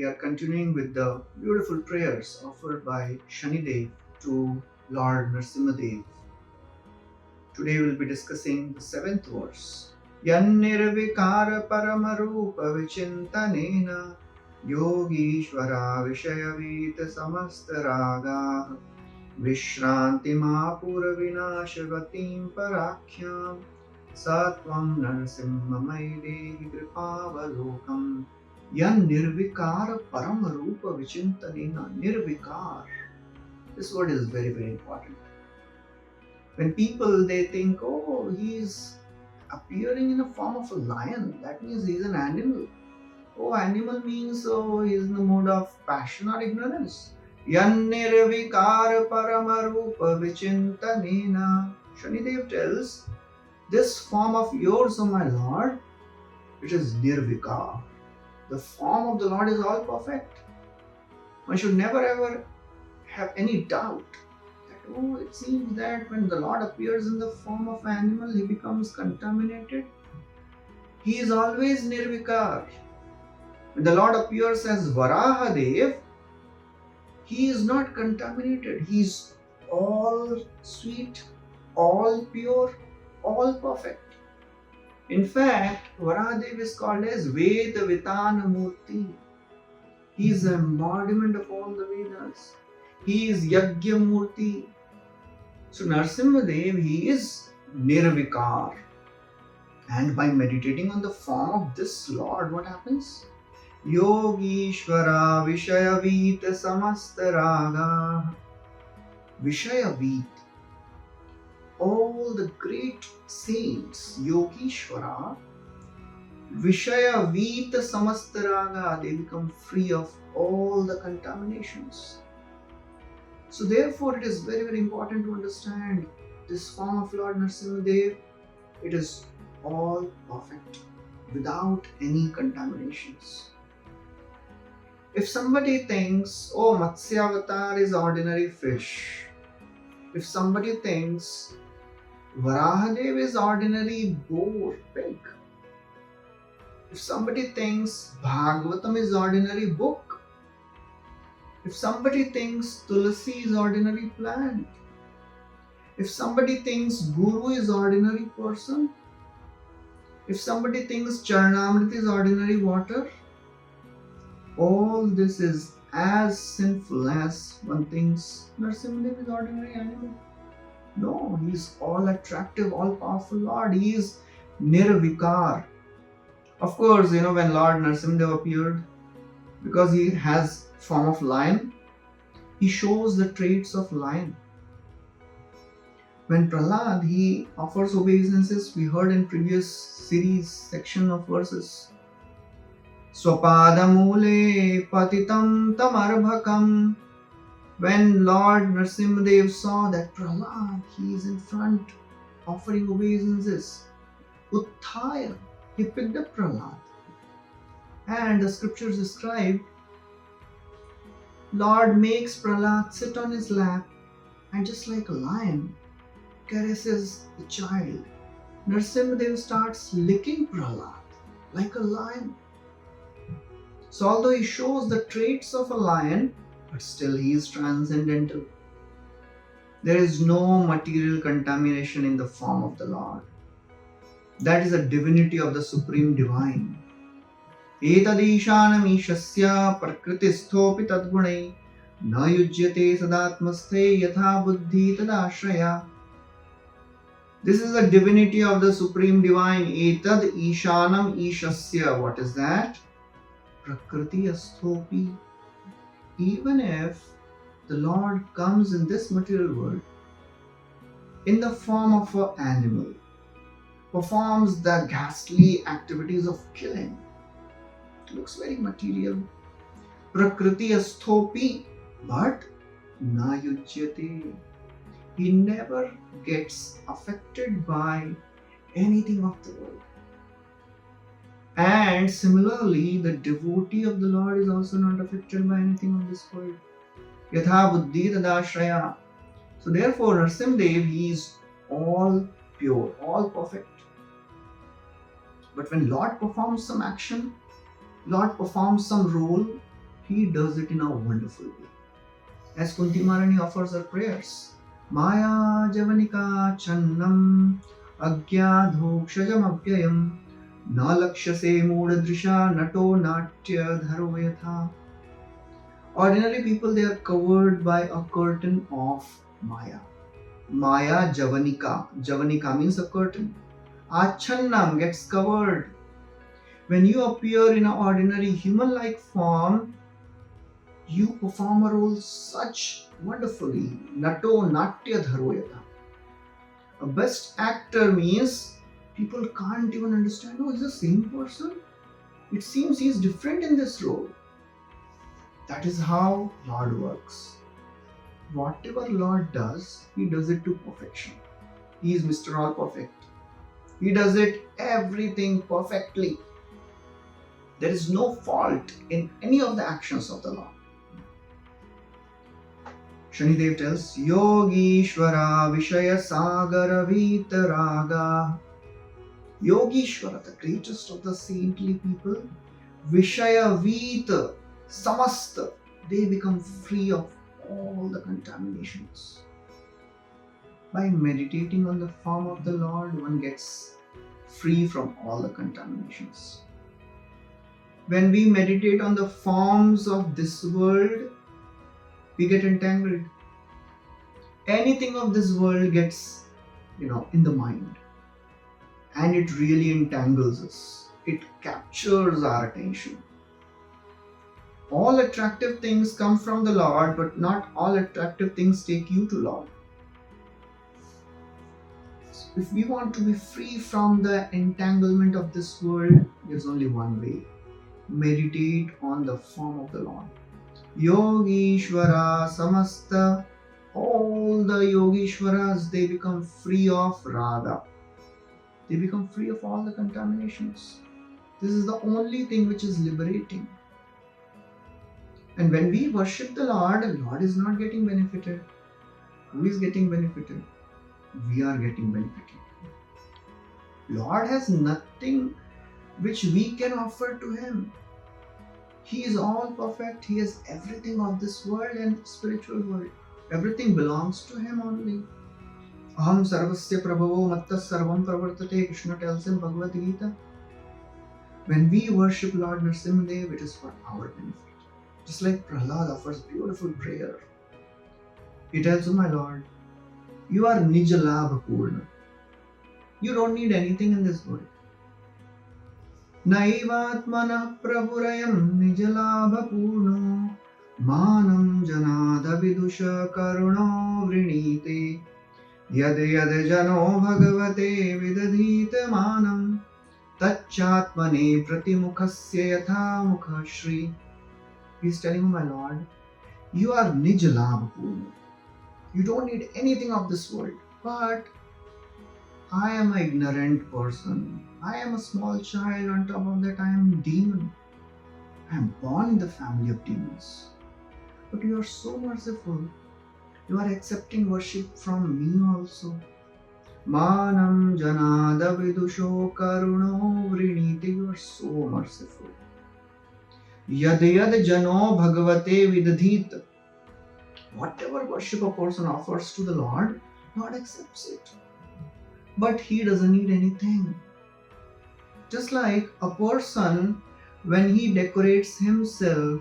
we are continuing with the beautiful prayers offered by Shani Dev to Lord Narasimha Dev. Today we'll be discussing the seventh verse. Yannirvikara paramarupa vichintanena yogishvara vishayavita samastaraga vishrantima vinashavatim parakhyam satvam narasimhamai dehi kripavalokam yan nirvikara paramarupa vichintanena. Nirvikar, this word is very important. When people they think, oh, he's appearing in the form of a lion, that means he's an animal. Oh, animal means he's in the mode of passion or ignorance. Yannirvikara paramarupa vichintanena. Shanidev tells, this form of yours, O my Lord, it is nirvikar. The form of the Lord is all perfect. One should never ever have any doubt that, oh, it seems that when the Lord appears in the form of an animal, he becomes contaminated. He is always nirvikar. When the Lord appears as Varahadev, he is not contaminated. He is all sweet, all pure, all perfect. In fact, Varahadev is called as Veda Vitana Murti. He is the embodiment of all the Vedas. He is Yagya Murti. So Narasimha Dev, he is Nirvikar. And by meditating on the form of this Lord, what happens? Yogishvara Vishayavita Samastaraga. Vishayavit. All the great saints, Yogishvara, Vishayavita Samastaraga, they become free of all the contaminations. So therefore it is very important to understand this form of Lord Narasimha Dev. It is all perfect, without any contaminations. If somebody thinks, oh, Matsyavatar is ordinary fish. If somebody thinks Varahadev is ordinary boar, pig. If somebody thinks Bhagavatam is ordinary book. If somebody thinks Tulasi is ordinary plant. If somebody thinks Guru is ordinary person. If somebody thinks Charanamrita is ordinary water. All this is as sinful as one thinks Narasimha Dev is ordinary animal. No, he is all attractive, all powerful Lord. He is Nirvikar. Of course, when Lord Narasimha Dev appeared, because he has form of lion, he shows the traits of lion. When Prahlad, he offers obeisances, we heard in previous series section of verses. Swapadamule patitam tamarbhakam. When Lord Narasimha Dev saw that Prahlad, he is in front offering obeisances, Utthaya, he picked up Prahlad. And the scriptures describe, Lord makes Prahlad sit on his lap and just like a lion, caresses the child. Narasimha Dev starts licking Prahlad like a lion. So although he shows the traits of a lion, but still he is transcendental. There is no material contamination in the form of the Lord. That is the divinity of the Supreme Divine. Etadishanam ishasya prakristhopi tadgunai na yujyate sadatmaste yatha buddhi tadashraya. This is the divinity of the Supreme Divine. Etad ishanam ishasya. What is that? Prakriti asthopi. Even if the Lord comes in this material world in the form of an animal, performs the ghastly activities of killing, looks very material. Prakriti asthopi, but na yujyate. He never gets affected by anything of the world. And similarly, the devotee of the Lord is also not affected by anything of this world. Yatha buddhi tadashraya. So therefore, Narasimha Dev, he is all pure, all perfect. But when Lord performs some action, Lord performs some role, he does it in a wonderful way. As Kunti Maharani offers her prayers, Maya Javanika Channam Agyadhokshajam Abhyayam Na Lakshase Mudadrisha Nato Natya Dharo Yatha. Ordinary people, they are covered by a curtain of Maya. Maya Javanika. Javanika means a curtain. Achannam gets covered. When you appear in an ordinary human-like form, you perform a role such wonderfully. Nato Natya Dharoyata. A best actor means people can't even understand, oh, he's the same person. It seems he's different in this role. That is how Lord works. Whatever Lord does, he does it to perfection. He is Mr. All Perfect. He does it everything perfectly. There is no fault in any of the actions of the Lord. Shani Dev tells, Yogishvara Vishaya Sagara Vitaraga. Yogishvara, the greatest of the saintly people, Vishaya Vita Samasta, they become free of all the contaminations. By meditating on the form of the Lord, one gets free from all the contaminations. When we meditate on the forms of this world, we get entangled. Anything of this world gets, in the mind. And it really entangles us. It captures our attention. All attractive things come from the Lord, but not all attractive things take you to Lord. So if we want to be free from the entanglement of this world, there's only one way. Meditate on the form of the Lord. Yogishvara Samasta, all the Yogishvaras, they become free of Radha. They become free of all the contaminations. This is the only thing which is liberating. And when we worship the Lord is not getting benefited. Who is getting benefited? We are getting benefited. Lord has nothing which we can offer to Him. He is all perfect. He has everything of this world and spiritual world. Everything belongs to Him only. Aham sarvasya prabhavo mattas sarvam pravartate, Krishna tells in Bhagavad Gita. When we worship Lord Narasimha Dev, it is for our benefit. Just like Prahlad offers beautiful prayer. He tells, oh my Lord, you are Nijalabha Purna. You don't need anything in this world. Naivatmana prabhurayam Nijalabha Purno Manam janada vidusha karuno vrinite Yad yad jano bhagavate vidadhita manam Tachatmane pratimukhasya yatha mukha shri. He's telling him, my Lord, you are Nijalabha Purna. You don't need anything of this world. But I am an ignorant person. I am a small child. On top of that, I am a demon. I am born in the family of demons. But you are so merciful. You are accepting worship from me also. Manam janada vidusho karuno vrinite. You are so merciful. Yad yad jano bhagavate vidadhita. Whatever worship a person offers to the Lord, God accepts it. But he doesn't need anything. Just like a person, when he decorates himself,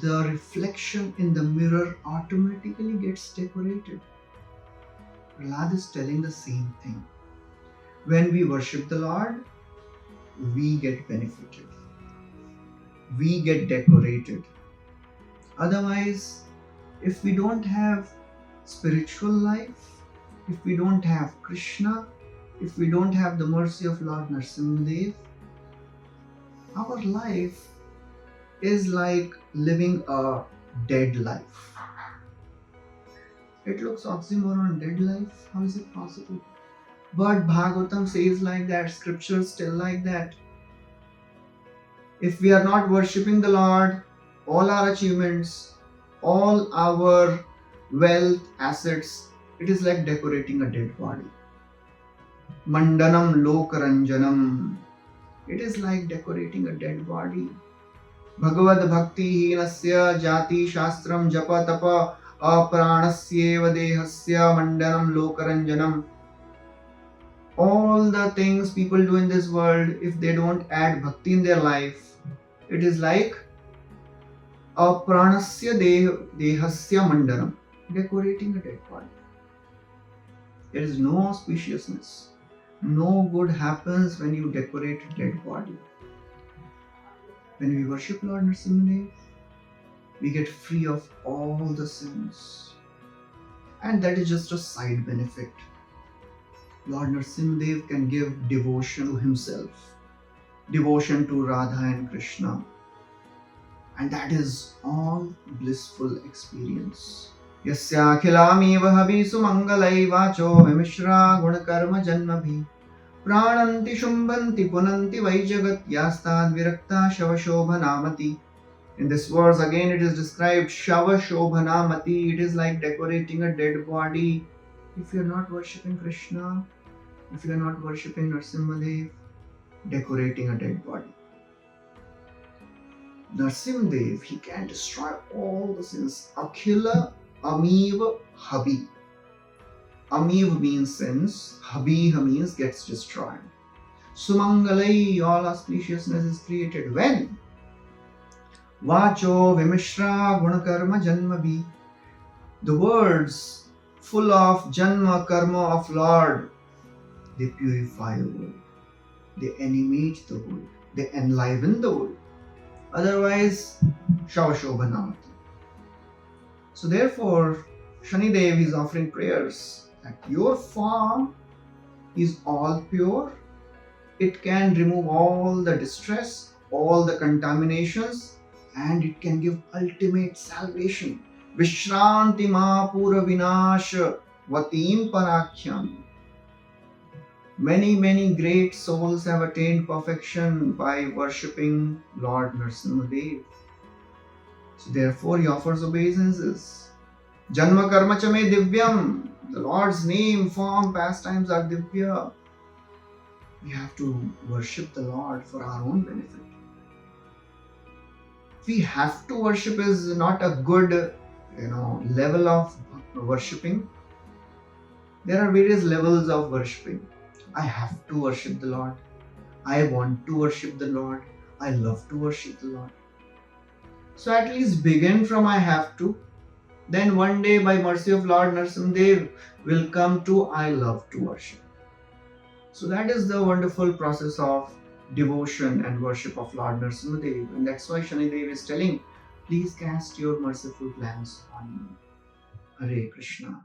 the reflection in the mirror automatically gets decorated. Prahlad is telling the same thing. When we worship the Lord, we get benefited. We get decorated. Otherwise, if we don't have spiritual life, if we don't have Krishna, if we don't have the mercy of Lord Narasimha Dev, our life is like living a dead life. It looks oxymoron, dead life. How is it possible? But Bhagavatam says like that, scriptures tell like that. If we are not worshipping the Lord, all our achievements, all our wealth, assets, it is like decorating a dead body. Mandanam Lokaranjanam. It is like decorating a dead body. Bhagavad Bhakti Hinasya Jati Shastram Japa Tapa Apranasyeva Dehasya Mandanam Lokaranjanam. All the things people do in this world, if they don't add bhakti in their life, it is like apranasya dehasya mandanam, decorating a dead body. There is no auspiciousness. No good happens when you decorate a dead body. When we worship Lord Narasimha Dev, we get free of all the sins. And that is just a side benefit. Lord Narasimha Dev can give devotion to himself, devotion to Radha and Krishna. And that is all blissful experience. Yasyakhilameva havisu mangalai vacho vimishra gunakarma janmabhi prananti shumbanti punanti vaijagat yastad virakta shavashobhanamati. In this verse again it is described shavashobhanamati. It is like decorating a dead body. If you are not worshipping Krishna, if you are not worshipping Narasimha Dev, decorating a dead body. Narasimha Dev, he can destroy all the sins. Akhila Amiva Habi. Amiv means sins, Habiha means gets destroyed. Sumangalai, all auspiciousness is created when? Vacho Vimishra Gunakarma Janmabi. The words full of Janma Karma of Lord, they purify the world, they animate the world, they enliven the world. Otherwise, Shavashobhanamati. So therefore, Shani Dev is offering prayers that your form is all pure. It can remove all the distress, all the contaminations, and it can give ultimate salvation. Vishranti Mahapura Vinash Vatim Parakhyam. Many great souls have attained perfection by worshipping Lord Narasimha Dev. So therefore he offers obeisances. Janma karma chame divyam. The Lord's name, form, pastimes are divya. We have to worship the Lord for our own benefit. We have to worship is not a good, level of worshipping. There are various levels of worshipping. I have to worship the Lord. I want to worship the Lord. I love to worship the Lord. So at least begin from I have to. Then one day by mercy of Lord Narasimha Dev will come to I love to worship. So that is the wonderful process of devotion and worship of Lord Narasimha Dev. And that's why Shani Dev is telling, please cast your merciful glance on me. Hare Krishna.